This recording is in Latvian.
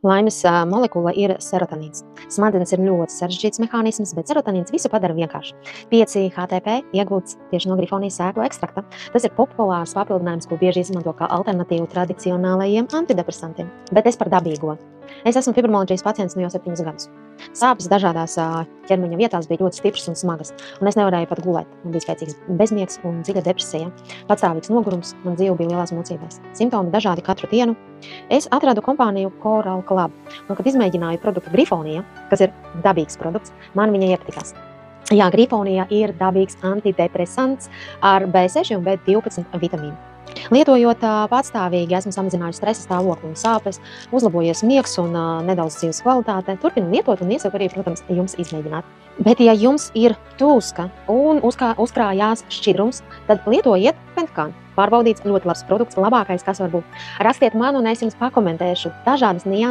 Laimes molekula ir serotonīns. Smadzenes ir ļoti sarežģīts mehānisms, bet serotonīns visu padara vienkārši. 5-HTP iegūts tieši no grifonijas sēklu ekstrakta. Tas ir populārs papildinājums, ko bieži izmanto kā alternatīvu tradicionālajiem antidepresantiem. Bet es par dabīgo. Es esmu fibromialģijas pacients jau 7 gadus. Sāpes dažādās ķermeņa vietās bija ļoti stipras un smagas, un es nevarēju pat gulēt. Man bija spēcīgs bezmiegs un dziļa depresija. Patstāvīgs nogurums, man dzīve bija lielās mocībās. Simptomi dažādi katru dienu. Es atradu kompāniju Coral Club, un kad izmēģināju produktu Grifonija, kas ir dabīgs produkts, man viņa iepatikās. Jā, Grifonija ir dabīgs antidepresants ar B6 un B12 vitamīnu. Lietojot patstāvīgi, esmu samazinājusi stresa stāvokli un sāpes, uzlabojies miegs un nedaudz dzīves kvalitāte. Turpinu lietot un iesaku arī, protams, jums izmēģināt. Bet, ja jums ir tūska un uzkrājās šķidrums, tad lietojiet Pentkan. Pārbaudīts ļoti labs produkts, labākais, kas var būt. Rakstiet man un es jums pakomentēšu dažādas nianses.